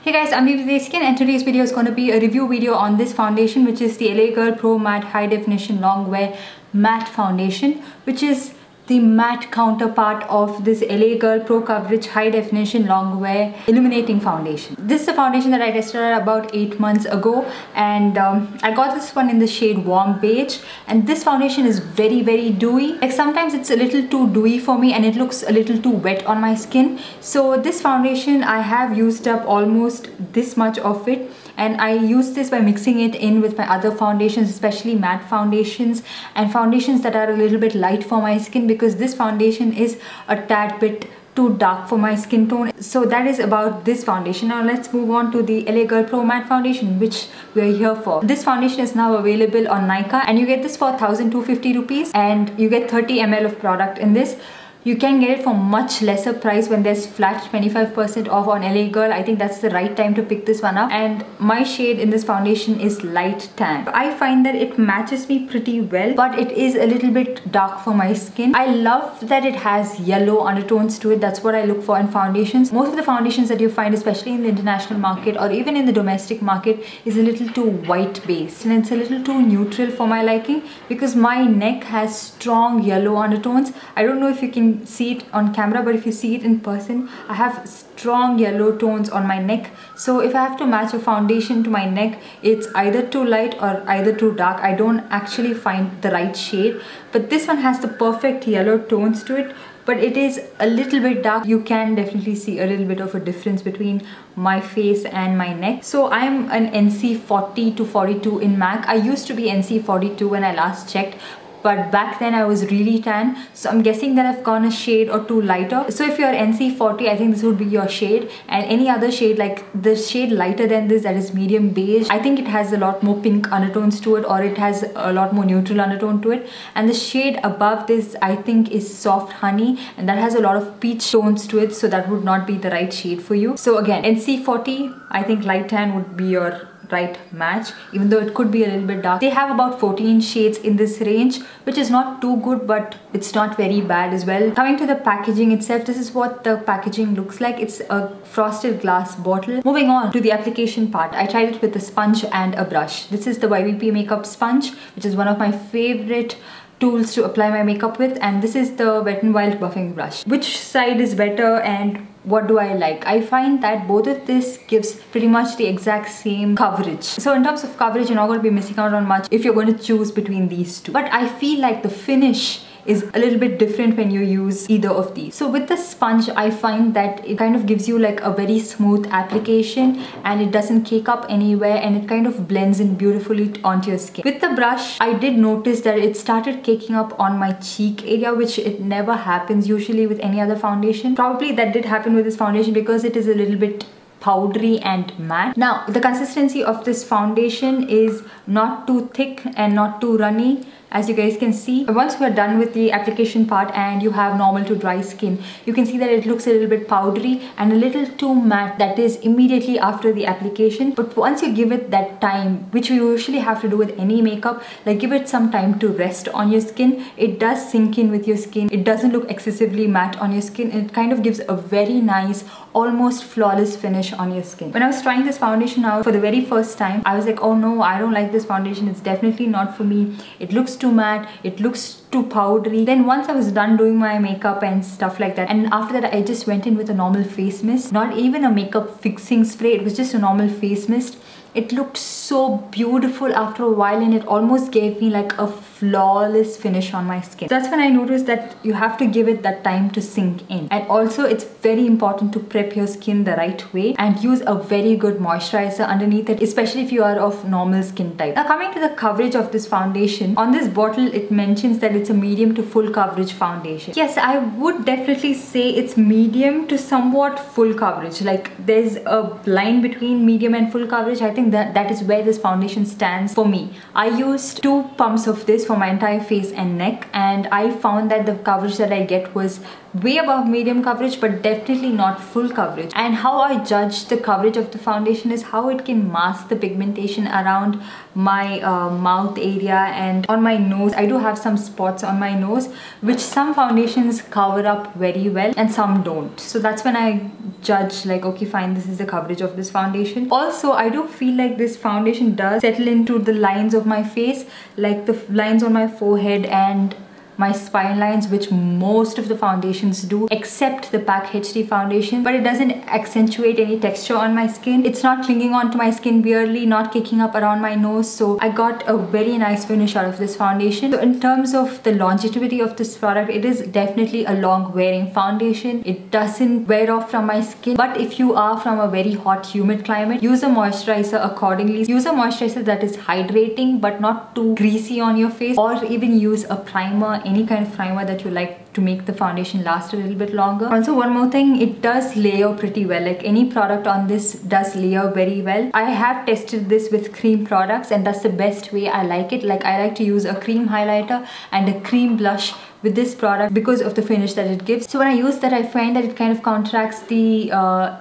Hey guys, I'm Desikan and today's video is going to be a review video on this foundation, which is the LA Girl Pro Matte High Definition Long Wear Matte Foundation, which is the matte counterpart of this LA Girl Pro Coverage High Definition Long Wear Illuminating Foundation. This is a foundation that I tested out about 8 months ago, and I got this one in the shade Warm Beige, and this foundation is very dewy. Like sometimes it's a little too dewy for me and it looks a little too wet on my skin. So this foundation, I have used up almost this much of it, and I use this by mixing it in with my other foundations, especially matte foundations and foundations that are a little bit light for my skin, because this foundation is a tad bit too dark for my skin tone. So that is about this foundation. Now let's move on to the LA Girl Pro Matte Foundation, which we are here for. This foundation is now available on Nykaa, and you get this for 1,250 rupees, and you get 30 ml of product in this. You can get it for much lesser price when there's flat 25% off on LA Girl. I think that's the right time to pick this one up. And my shade in this foundation is light tan. I find that it matches me pretty well, but it is a little bit dark for my skin. I love that it has yellow undertones to it. That's what I look for in foundations. Most of the foundations that you find, especially in the international market or even in the domestic market, is a little too white based, and it's a little too neutral for my liking, because my neck has strong yellow undertones. I don't know if you can see it on camera, but if you see it in person, I have strong yellow tones on my neck. So if I have to match a foundation to my neck, it's either too light or either too dark. I don't actually find the right shade, but this one has the perfect yellow tones to it, but it is a little bit dark. You can definitely see a little bit of a difference between my face and my neck. So I'm an NC 40 to 42 in MAC. I used to be NC 42 when I last checked, but back then I was really tan, so I'm guessing that I've gone a shade or two lighter. So if you're NC 40, I think this would be your shade, and any other shade, like the shade lighter than this, that is medium beige, I think it has a lot more pink undertones to it, or it has a lot more neutral undertone to it. And the shade above this, I think, is soft honey, and that has a lot of peach tones to it, so that would not be the right shade for you. So again, NC 40, I think light tan would be your right match, even though it could be a little bit dark. They have about 14 shades in this range, which is not too good, but it's not very bad as well. Coming to the packaging itself, this is what the packaging looks like. It's a frosted glass bottle. Moving on to the application part, I tried it with a sponge and a brush. This is the YBP makeup sponge, which is one of my favorite tools to apply my makeup with, and this is the Wet n Wild buffing brush. Which side is better and what do I like? I find that both of this gives pretty much the exact same coverage. So in terms of coverage, you're not going to be missing out on much if you're going to choose between these two. But I feel like the finish is a little bit different when you use either of these. So with the sponge, I find that it kind of gives you like a very smooth application, and it doesn't cake up anywhere, and it kind of blends in beautifully onto your skin. With the brush, I did notice that it started caking up on my cheek area, which it never happens usually with any other foundation. Probably that did happen with this foundation because it is a little bit powdery and matte. Now, the consistency of this foundation is not too thick and not too runny, as you guys can see. Once we are done with the application part and you have normal to dry skin, you can see that it looks a little bit powdery and a little too matte. That is immediately after the application. But once you give it that time, which you usually have to do with any makeup, like give it some time to rest on your skin, it does sink in with your skin. It doesn't look excessively matte on your skin. It kind of gives a very nice, almost flawless finish on your skin. When I was trying this foundation out for the very first time, I was like, oh no, I don't like this foundation. It's definitely not for me. It looks too matte, it looks too powdery. Then once I was done doing my makeup and stuff like that, and after that I just went in with a normal face mist, not even a makeup fixing spray, it was just a normal face mist. It looked so beautiful after a while, and it almost gave me like a flawless finish on my skin. So that's when I noticed that you have to give it that time to sink in. And also it's very important to prep your skin the right way and use a very good moisturizer underneath it, especially if you are of normal skin type. Now coming to the coverage of this foundation, on this bottle it mentions that it's a medium to full coverage foundation. Yes, I would definitely say it's medium to somewhat full coverage. Like there's a line between medium and full coverage. I think that is where this foundation stands for me. I used 2 pumps of this for my entire face and neck, and I found that the coverage that I get was way above medium coverage, but definitely not full coverage. And how I judge the coverage of the foundation is how it can mask the pigmentation around my mouth area and on my nose. I do have some spots on my nose which some foundations cover up very well and some don't. So that's when I judge, like, okay fine, this is the coverage of this foundation. Also, I do feel like this foundation does settle into the lines of my face, like the lines on my forehead and my spine lines, which most of the foundations do, except the PAC HD foundation, but it doesn't accentuate any texture on my skin. It's not clinging onto my skin weirdly, not kicking up around my nose, so I got a very nice finish out of this foundation. So in terms of the longevity of this product, it is definitely a long wearing foundation. It doesn't wear off from my skin, but if you are from a very hot humid climate, use a moisturizer accordingly. Use a moisturizer that is hydrating but not too greasy on your face, or even use a primer, any kind of primer that you like to make the foundation last a little bit longer. Also, one more thing, it does layer pretty well. Like, any product on this does layer very well. I have tested this with cream products and that's the best way I like it. Like, I like to use a cream highlighter and a cream blush with this product because of the finish that it gives. So when I use that, I find that it kind of counteracts the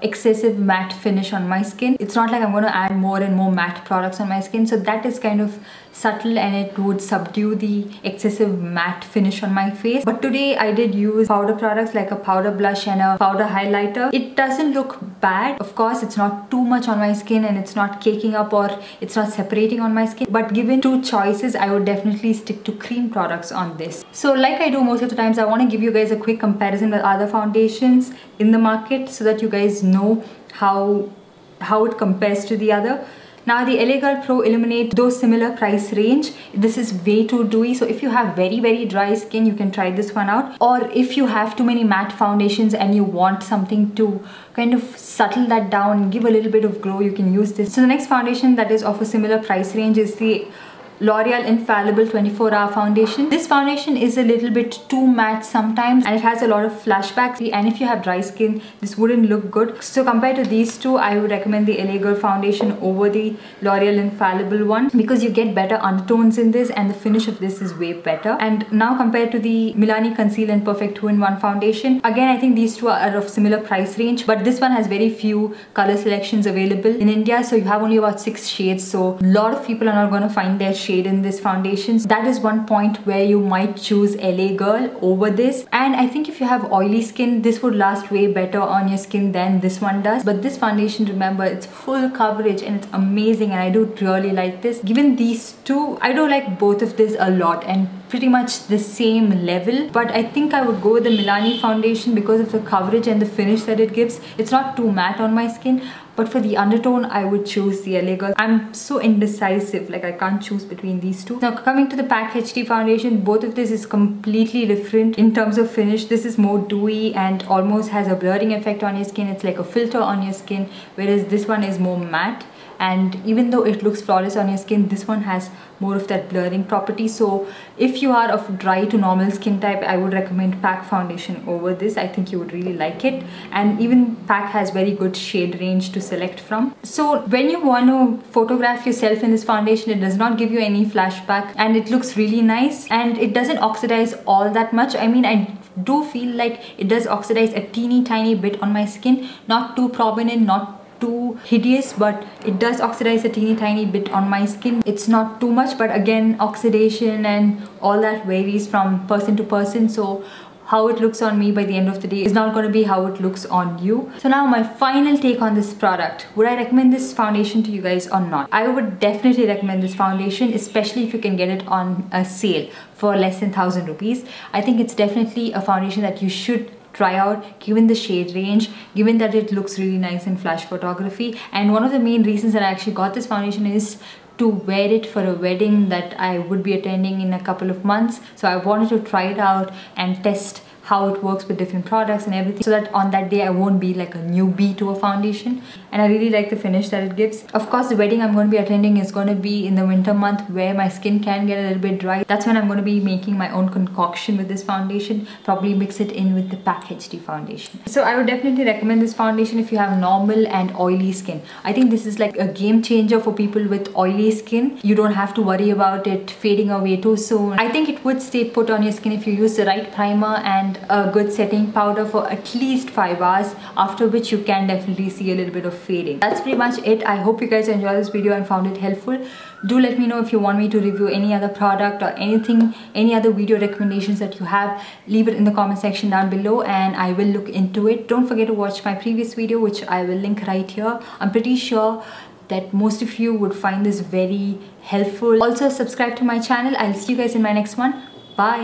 excessive matte finish on my skin. It's not like I'm going to add more and more matte products on my skin, so that is kind of subtle and it would subdue the excessive matte finish on my face. But today I did use powder products like a powder blush and a powder highlighter. It doesn't look bad. Of course, it's not too much on my skin and it's not caking up or it's not separating on my skin, but given two choices, I would definitely stick to cream products on this. So like I do most of the times, I want to give you guys a quick comparison with other foundations in the market so that you guys know how it compares to the other. Now, the LA Girl Pro Illuminate, though similar price range, this is way too dewy. So if you have very dry skin, you can try this one out. Or if you have too many matte foundations and you want something to kind of settle that down and give a little bit of glow, you can use this. So the next foundation that is of a similar price range is the Loreal Infallible 24-hour foundation. This foundation is a little bit too matte sometimes and it has a lot of flashbacks, and if you have dry skin, this wouldn't look good. So compared to these two, I would recommend the LA Girl foundation over the Loreal Infallible one because you get better undertones in this and the finish of this is way better. And now compared to the Milani Conceal and Perfect 2-in-1 foundation, again I think these two are of similar price range, but this one has very few color selections available in India, so you have only about 6 shades, so a lot of people are not going to find their shade in this foundation. That is one point where you might choose LA Girl over this. And I think if you have oily skin, this would last way better on your skin than this one does. But this foundation, remember, it's full coverage and it's amazing, and I do really like this. Given these two, I do like both of this a lot and pretty much the same level, but I think I would go with the Milani foundation because of the coverage and the finish that it gives. It's not too matte on my skin, but for the undertone, I would choose the LA Girl. I'm so indecisive, like I can't choose between these two. Now coming to the PAC HD foundation, both of this is completely different in terms of finish. This is more dewy and almost has a blurring effect on your skin. It's like a filter on your skin, whereas this one is more matte. And even though it looks flawless on your skin, this one has more of that blurring property. So if you are of dry to normal skin type, I would recommend PAC foundation over this. I think you would really like it. And even PAC has very good shade range to select from. So when you want to photograph yourself in this foundation, it does not give you any flashback and it looks really nice and it doesn't oxidize all that much. I mean, I do feel like it does oxidize a teeny tiny bit on my skin, not too prominent, not too hideous, but it does oxidize a teeny tiny bit on my skin. It's not too much, but again, oxidation and all that varies from person to person, so how it looks on me by the end of the day is not going to be how it looks on you. So now my final take on this product. Would I recommend this foundation to you guys or not? I would definitely recommend this foundation, especially if you can get it on a sale for less than 1,000 rupees. I think it's definitely a foundation that you should try out, given the shade range, given that it looks really nice in flash photography. And one of the main reasons that I actually got this foundation is to wear it for a wedding that I would be attending in a couple of months. So I wanted to try it out and test how it works with different products and everything, so that on that day I won't be like a newbie to a foundation. And I really like the finish that it gives. Of course, the wedding I'm going to be attending is going to be in the winter month where my skin can get a little bit dry. That's when I'm going to be making my own concoction with this foundation, probably mix it in with the PAC HD foundation. So I would definitely recommend this foundation if you have normal and oily skin. I think this is like a game changer for people with oily skin. You don't have to worry about it fading away too soon. I think it would stay put on your skin if you use the right primer and a good setting powder for at least 5 hours, after which you can definitely see a little bit of fading. That's pretty much it. I hope you guys enjoyed this video and found it helpful. Do let me know if you want me to review any other product or anything, any other video recommendations that you have. Leave it in the comment section down below and I will look into it. Don't forget to watch my previous video, which I will link right here. I'm pretty sure that most of you would find this very helpful. Also subscribe to my channel. I'll see you guys in my next one. Bye.